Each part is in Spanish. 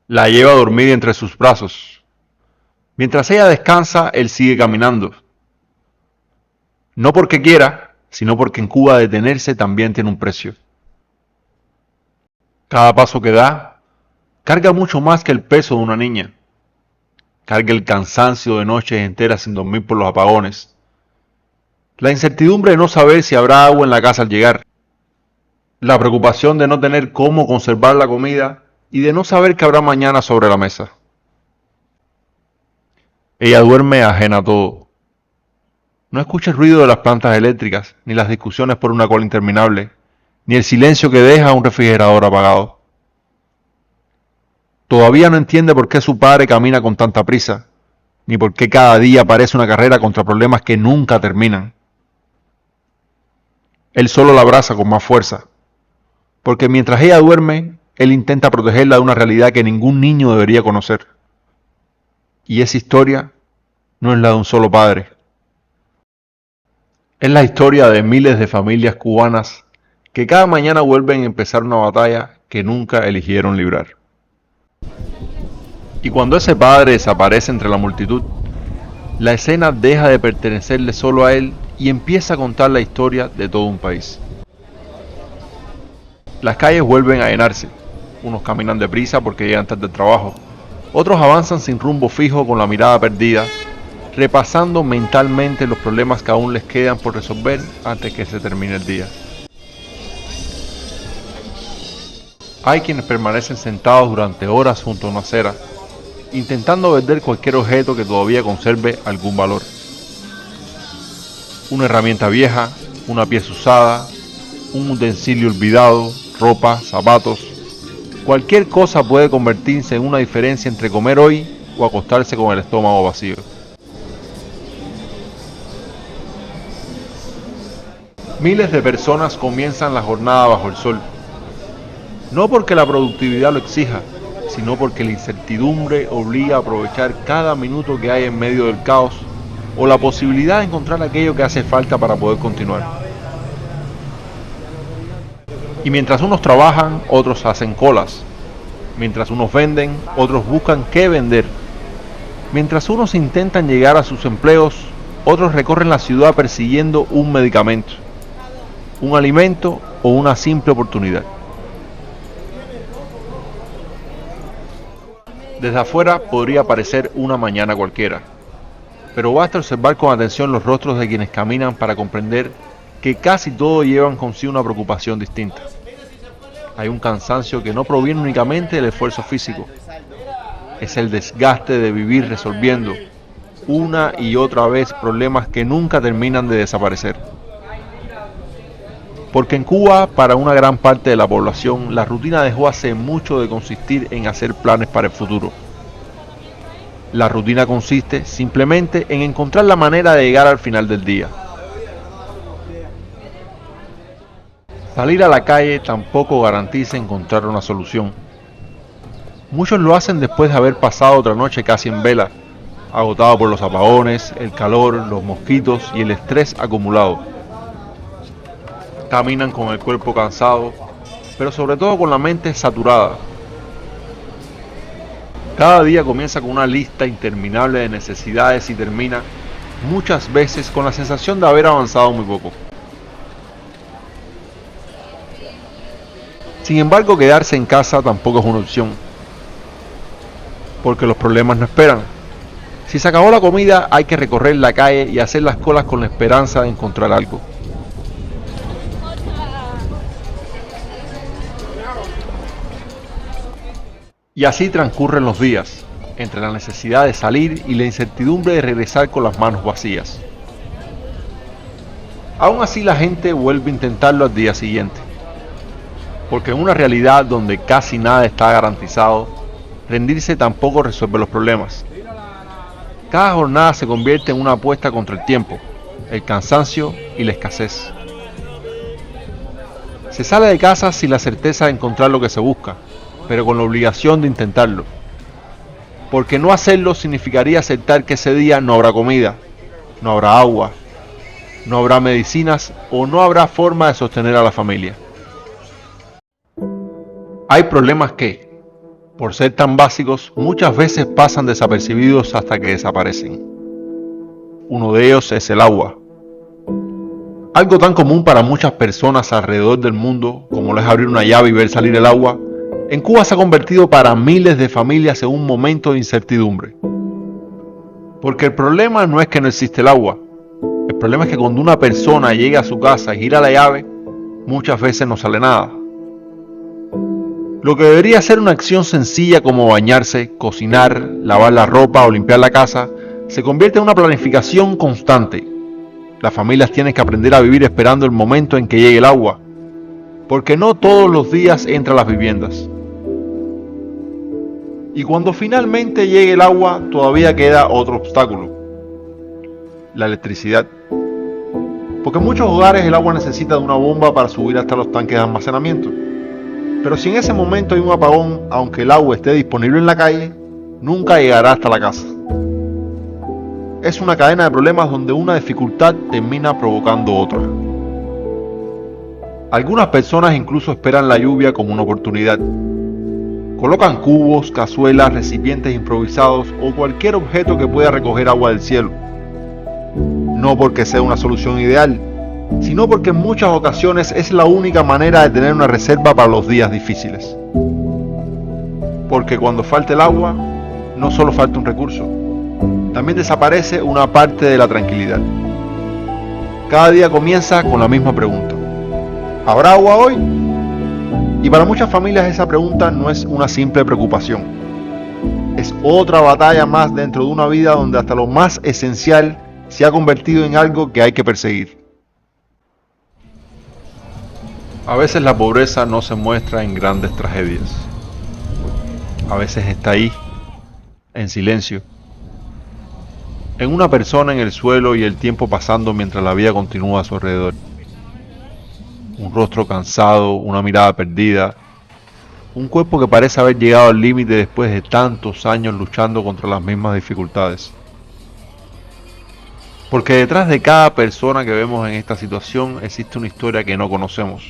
La lleva a dormir entre sus brazos. Mientras ella descansa, él sigue caminando. No porque quiera, sino porque en Cuba detenerse también tiene un precio. Cada paso que da, carga mucho más que el peso de una niña. Carga el cansancio de noches enteras sin dormir por los apagones. La incertidumbre de no saber si habrá agua en la casa al llegar. La preocupación de no tener cómo conservar la comida y de no saber qué habrá mañana sobre la mesa. Ella duerme ajena a todo. No escucha el ruido de las plantas eléctricas, ni las discusiones por una cola interminable, ni el silencio que deja un refrigerador apagado. Todavía no entiende por qué su padre camina con tanta prisa, ni por qué cada día parece una carrera contra problemas que nunca terminan. Él solo la abraza con más fuerza, porque mientras ella duerme, él intenta protegerla de una realidad que ningún niño debería conocer. Y esa historia no es la de un solo padre. Es la historia de miles de familias cubanas que cada mañana vuelven a empezar una batalla que nunca eligieron librar. Y cuando ese padre desaparece entre la multitud, la escena deja de pertenecerle solo a él y empieza a contar la historia de todo un país. Las calles vuelven a llenarse. Unos caminan deprisa porque llegan tarde al trabajo. Otros avanzan sin rumbo fijo con la mirada perdida, repasando mentalmente los problemas que aún les quedan por resolver antes que se termine el día. Hay quienes permanecen sentados durante horas junto a una acera, intentando vender cualquier objeto que todavía conserve algún valor. Una herramienta vieja, una pieza usada, un utensilio olvidado, ropa, zapatos. Cualquier cosa puede convertirse en una diferencia entre comer hoy o acostarse con el estómago vacío. Miles de personas comienzan la jornada bajo el sol. No porque la productividad lo exija, sino porque la incertidumbre obliga a aprovechar cada minuto que hay en medio del caos o la posibilidad de encontrar aquello que hace falta para poder continuar. Y mientras unos trabajan, otros hacen colas. Mientras unos venden, otros buscan qué vender. Mientras unos intentan llegar a sus empleos, otros recorren la ciudad persiguiendo un medicamento, un alimento o una simple oportunidad. Desde afuera podría parecer una mañana cualquiera, pero basta observar con atención los rostros de quienes caminan para comprender que casi todos llevan consigo una preocupación distinta. Hay un cansancio que no proviene únicamente del esfuerzo físico, es el desgaste de vivir resolviendo una y otra vez problemas que nunca terminan de desaparecer. Porque en Cuba, para una gran parte de la población, la rutina dejó hace mucho de consistir en hacer planes para el futuro. La rutina consiste simplemente en encontrar la manera de llegar al final del día. Salir a la calle tampoco garantiza encontrar una solución. Muchos lo hacen después de haber pasado otra noche casi en vela, agotado por los apagones, el calor, los mosquitos y el estrés acumulado. Caminan con el cuerpo cansado, pero sobre todo con la mente saturada. Cada día comienza con una lista interminable de necesidades y termina, muchas veces, con la sensación de haber avanzado muy poco. Sin embargo, quedarse en casa tampoco es una opción, porque los problemas no esperan. Si se acabó la comida, hay que recorrer la calle y hacer las colas con la esperanza de encontrar algo. Y así transcurren los días, entre la necesidad de salir y la incertidumbre de regresar con las manos vacías. Aún así, la gente vuelve a intentarlo al día siguiente, porque en una realidad donde casi nada está garantizado, rendirse tampoco resuelve los problemas. Cada jornada se convierte en una apuesta contra el tiempo, el cansancio y la escasez. Se sale de casa sin la certeza de encontrar lo que se busca, pero con la obligación de intentarlo. Porque no hacerlo significaría aceptar que ese día no habrá comida, no habrá agua, no habrá medicinas o no habrá forma de sostener a la familia. Hay problemas que, Por ser tan básicos, muchas veces pasan desapercibidos hasta que desaparecen. Uno de ellos es el agua. Algo tan común para muchas personas alrededor del mundo como lo es abrir una llave y ver salir el agua, en Cuba se ha convertido para miles de familias en un momento de incertidumbre. Porque el problema no es que no existe el agua, el problema es que cuando una persona llega a su casa y gira la llave, muchas veces no sale nada. Lo que debería ser una acción sencilla como bañarse, cocinar, lavar la ropa o limpiar la casa, se convierte en una planificación constante. Las familias tienen que aprender a vivir esperando el momento en que llegue el agua, porque no todos los días entra a las viviendas. Y cuando finalmente llegue el agua, todavía queda otro obstáculo: la electricidad. Porque en muchos hogares el agua necesita de una bomba para subir hasta los tanques de almacenamiento. Pero si en ese momento hay un apagón, aunque el agua esté disponible en la calle, nunca llegará hasta la casa. Es una cadena de problemas donde una dificultad termina provocando otra. Algunas personas incluso esperan la lluvia como una oportunidad. Colocan cubos, cazuelas, recipientes improvisados o cualquier objeto que pueda recoger agua del cielo. No porque sea una solución ideal, sino porque en muchas ocasiones es la única manera de tener una reserva para los días difíciles. Porque cuando falta el agua, no solo falta un recurso, también desaparece una parte de la tranquilidad. Cada día comienza con la misma pregunta: ¿habrá agua hoy? Y para muchas familias esa pregunta no es una simple preocupación. Es otra batalla más dentro de una vida donde hasta lo más esencial se ha convertido en algo que hay que perseguir. A veces la pobreza no se muestra en grandes tragedias. A veces está ahí, en silencio, en una persona en el suelo y el tiempo pasando mientras la vida continúa a su alrededor. Un rostro cansado, una mirada perdida, un cuerpo que parece haber llegado al límite después de tantos años luchando contra las mismas dificultades. Porque detrás de cada persona que vemos en esta situación existe una historia que no conocemos.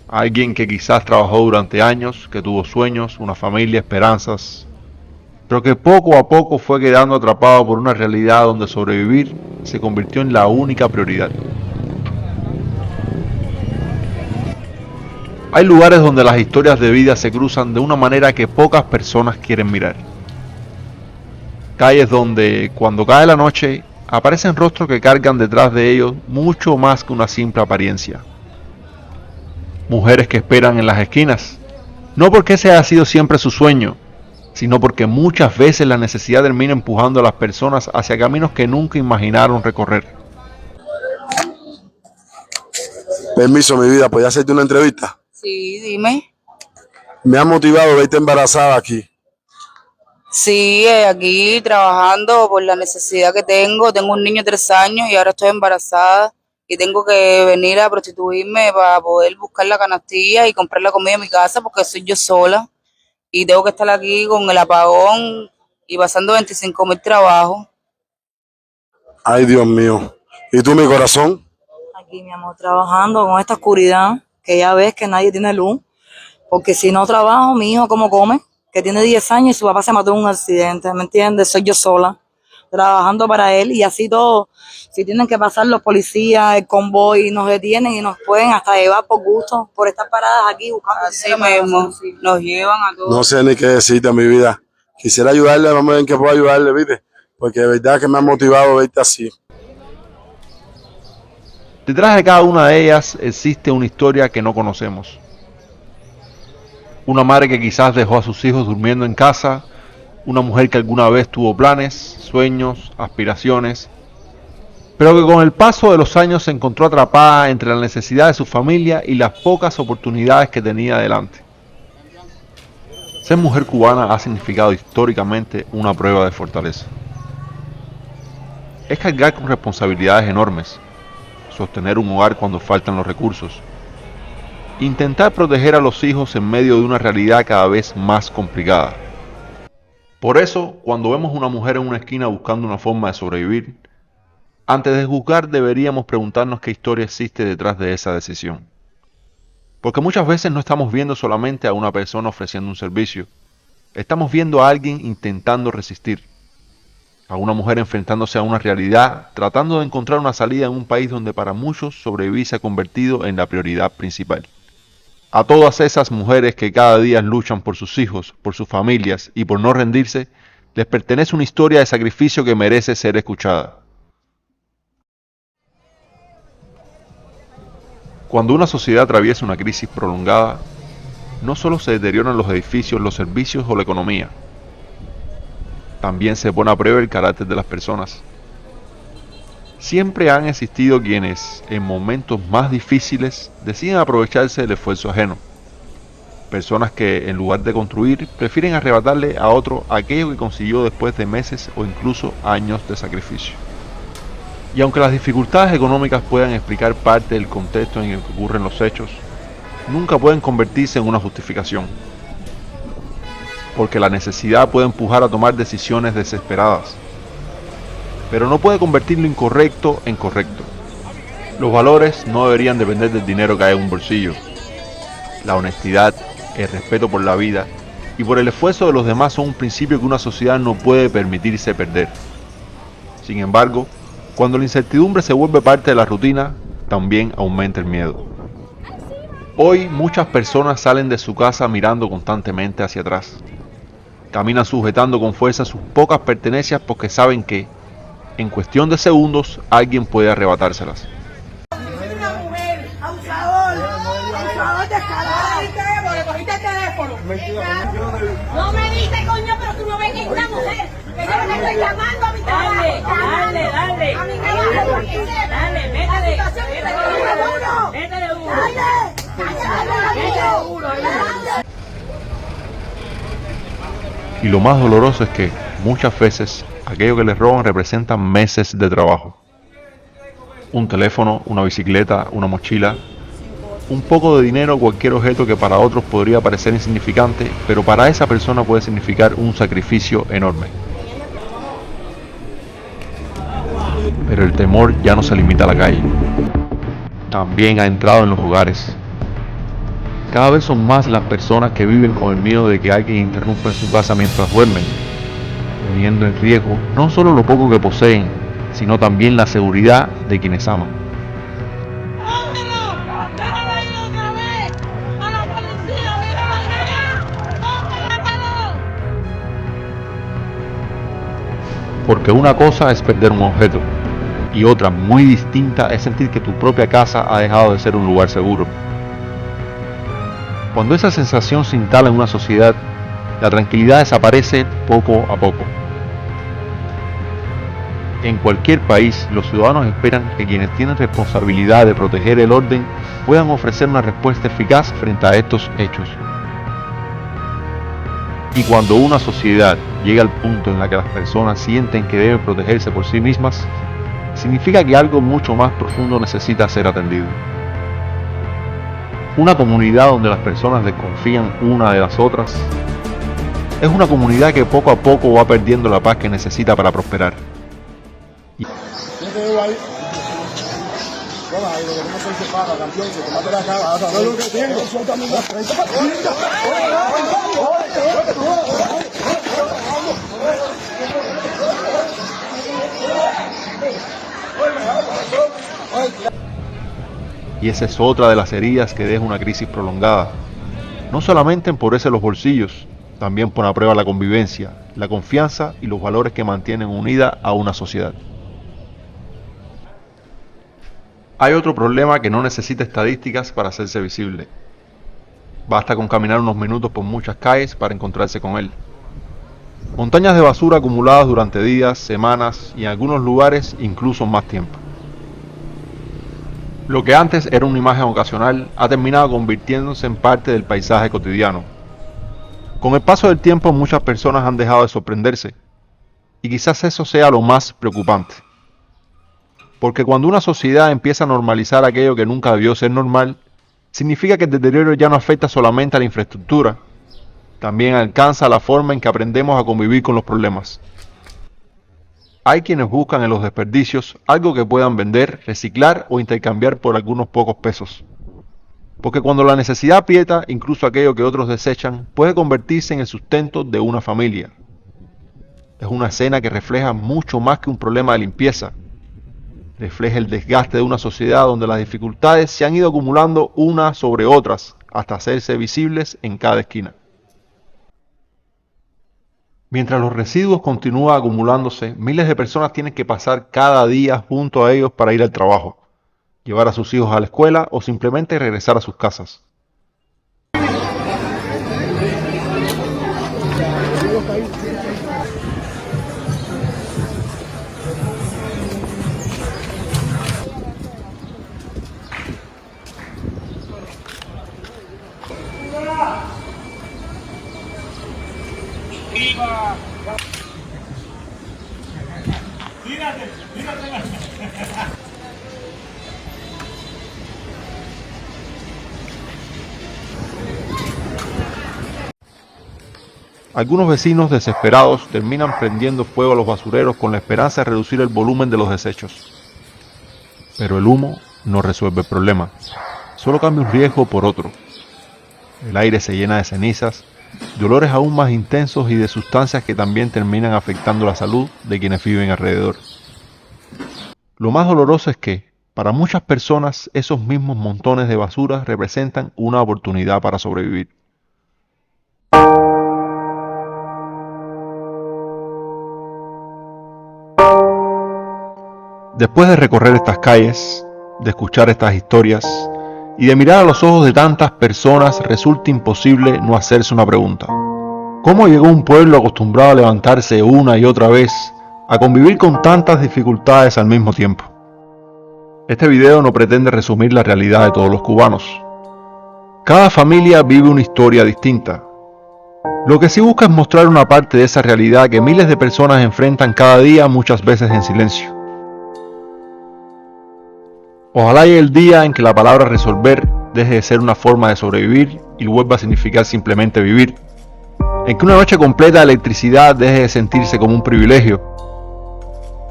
Alguien que quizás trabajó durante años, que tuvo sueños, una familia, esperanzas, pero que poco a poco fue quedando atrapado por una realidad donde sobrevivir se convirtió en la única prioridad. Hay lugares donde las historias de vida se cruzan de una manera que pocas personas quieren mirar. Calles donde, cuando cae la noche, aparecen rostros que cargan detrás de ellos mucho más que una simple apariencia. Mujeres que esperan en las esquinas, no porque ese haya sido siempre su sueño, sino porque muchas veces la necesidad termina empujando a las personas hacia caminos que nunca imaginaron recorrer. Permiso, mi vida, ¿podría hacerte una entrevista? Sí, dime. Me ha motivado verte embarazada aquí. Sí, aquí trabajando por la necesidad que tengo. Tengo un niño de 3 años y ahora estoy embarazada y tengo que venir a prostituirme para poder buscar la canastilla y comprar la comida en mi casa porque soy yo sola y tengo que estar aquí con el apagón y pasando 25.000 trabajos. Ay, Dios mío. ¿Y tú, mi corazón? Aquí, mi amor, trabajando con esta oscuridad, que ya ves que nadie tiene luz, porque si no trabajo, mi hijo, ¿cómo come? Que tiene 10 años y su papá se mató en un accidente, ¿me entiendes? Soy yo sola, trabajando para él y así todo. Si tienen que pasar los policías, el convoy, nos detienen y nos pueden hasta llevar por gusto, por estar paradas aquí buscando. Así mismo, nos llevan a todos. No sé ni qué decirte, mi vida. Quisiera ayudarle, vamos a ver en qué puedo ayudarle, ¿viste? Porque de verdad que me ha motivado verte así. Detrás de cada una de ellas existe una historia que no conocemos. Una madre que quizás dejó a sus hijos durmiendo en casa, una mujer que alguna vez tuvo planes, sueños, aspiraciones, pero que con el paso de los años se encontró atrapada entre la necesidad de su familia y las pocas oportunidades que tenía delante. Ser mujer cubana ha significado históricamente una prueba de fortaleza. Es cargar con responsabilidades enormes, sostener un hogar cuando faltan los recursos, intentar proteger a los hijos en medio de una realidad cada vez más complicada. Por eso, cuando vemos una mujer en una esquina buscando una forma de sobrevivir, antes de juzgar deberíamos preguntarnos qué historia existe detrás de esa decisión. Porque muchas veces no estamos viendo solamente a una persona ofreciendo un servicio, Estamos viendo a alguien intentando resistir, a una mujer enfrentándose a una realidad, tratando de encontrar una salida en un país donde para muchos sobrevivir se ha convertido en la prioridad principal. A todas esas mujeres que cada día luchan por sus hijos, por sus familias y por no rendirse, les pertenece una historia de sacrificio que merece ser escuchada. Cuando una sociedad atraviesa una crisis prolongada, no solo se deterioran los edificios, los servicios o la economía, también se pone a prueba el carácter de las personas. Siempre han existido quienes, en momentos más difíciles, deciden aprovecharse del esfuerzo ajeno. Personas que, en lugar de construir, prefieren arrebatarle a otro aquello que consiguió después de meses o incluso años de sacrificio. Y aunque las dificultades económicas puedan explicar parte del contexto en el que ocurren los hechos, nunca pueden convertirse en una justificación. Porque la necesidad puede empujar a tomar decisiones desesperadas, pero no puede convertir lo incorrecto en correcto. Los valores no deberían depender del dinero que hay en un bolsillo. La honestidad, el respeto por la vida y por el esfuerzo de los demás son un principio que una sociedad no puede permitirse perder. Sin embargo, cuando la incertidumbre se vuelve parte de la rutina, también aumenta el miedo. Hoy muchas personas salen de su casa mirando constantemente hacia atrás. Caminan sujetando con fuerza sus pocas pertenencias porque saben que, en cuestión de segundos, alguien puede arrebatárselas. Una mujer, abusador descarado. Le cogiste el teléfono. No me dices, coño, pero tú no ves que es una mujer. Que yo le estoy llamando a mi trabajo. Dale. A mi trabajo, porque sepa. Dale, métele uno. Y lo más doloroso es que, muchas veces, aquello que les roban representa meses de trabajo. Un teléfono, una bicicleta, una mochila, un poco de dinero o cualquier objeto que para otros podría parecer insignificante, pero para esa persona puede significar un sacrificio enorme. Pero el temor ya no se limita a la calle. También ha entrado en los hogares. Cada vez son más las personas que viven con el miedo de que alguien interrumpa en su casa mientras duermen, poniendo en riesgo no solo lo poco que poseen, sino también la seguridad de quienes aman. Porque una cosa es perder un objeto, y otra muy distinta es sentir que tu propia casa ha dejado de ser un lugar seguro. Cuando esa sensación se instala en una sociedad, la tranquilidad desaparece poco a poco. En cualquier país, los ciudadanos esperan que quienes tienen responsabilidad de proteger el orden puedan ofrecer una respuesta eficaz frente a estos hechos. Y cuando una sociedad llega al punto en la que las personas sienten que deben protegerse por sí mismas, significa que algo mucho más profundo necesita ser atendido. Una comunidad donde las personas desconfían una de las otras es una comunidad que poco a poco va perdiendo la paz que necesita para prosperar. Y esa es otra de las heridas que deja una crisis prolongada. No solamente empobrece los bolsillos, también pone a prueba la convivencia, la confianza y los valores que mantienen unida a una sociedad. Hay otro problema que no necesita estadísticas para hacerse visible. Basta con caminar unos minutos por muchas calles para encontrarse con él. Montañas de basura acumuladas durante días, semanas y en algunos lugares incluso más tiempo. Lo que antes era una imagen ocasional ha terminado convirtiéndose en parte del paisaje cotidiano. Con el paso del tiempo muchas personas han dejado de sorprenderse, y quizás eso sea lo más preocupante. Porque cuando una sociedad empieza a normalizar aquello que nunca debió ser normal, significa que el deterioro ya no afecta solamente a la infraestructura, también alcanza la forma en que aprendemos a convivir con los problemas. Hay quienes buscan en los desperdicios algo que puedan vender, reciclar o intercambiar por algunos pocos pesos. Porque cuando la necesidad aprieta, incluso aquello que otros desechan puede convertirse en el sustento de una familia. Es una escena que refleja mucho más que un problema de limpieza. Refleja el desgaste de una sociedad donde las dificultades se han ido acumulando unas sobre otras hasta hacerse visibles en cada esquina. Mientras los residuos continúan acumulándose, miles de personas tienen que pasar cada día junto a ellos para ir al trabajo, llevar a sus hijos a la escuela o simplemente regresar a sus casas. Algunos vecinos desesperados terminan prendiendo fuego a los basureros con la esperanza de reducir el volumen de los desechos. Pero el humo no resuelve el problema, solo cambia un riesgo por otro. El aire se llena de cenizas, de olores aún más intensos y de sustancias que también terminan afectando la salud de quienes viven alrededor. Lo más doloroso es que, para muchas personas, esos mismos montones de basura representan una oportunidad para sobrevivir. Después de recorrer estas calles, de escuchar estas historias y de mirar a los ojos de tantas personas, resulta imposible no hacerse una pregunta. ¿Cómo llegó un pueblo acostumbrado a levantarse una y otra vez a convivir con tantas dificultades al mismo tiempo? Este video no pretende resumir la realidad de todos los cubanos. Cada familia vive una historia distinta. Lo que sí busca es mostrar una parte de esa realidad que miles de personas enfrentan cada día, muchas veces en silencio. Ojalá llegue el día en que la palabra resolver deje de ser una forma de sobrevivir y vuelva a significar simplemente vivir. En que una noche completa de electricidad deje de sentirse como un privilegio.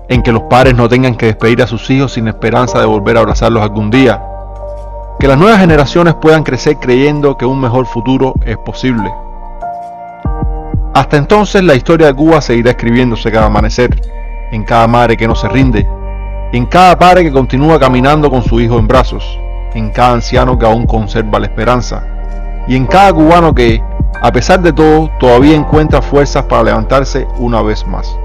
En que los padres no tengan que despedir a sus hijos sin esperanza de volver a abrazarlos algún día. Que las nuevas generaciones puedan crecer creyendo que un mejor futuro es posible. Hasta entonces la historia de Cuba seguirá escribiéndose cada amanecer, en cada madre que no se rinde, en cada padre que continúa caminando con su hijo en brazos, en cada anciano que aún conserva la esperanza, y en cada cubano que, a pesar de todo, todavía encuentra fuerzas para levantarse una vez más.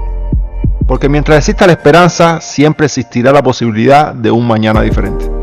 Porque mientras exista la esperanza, siempre existirá la posibilidad de un mañana diferente.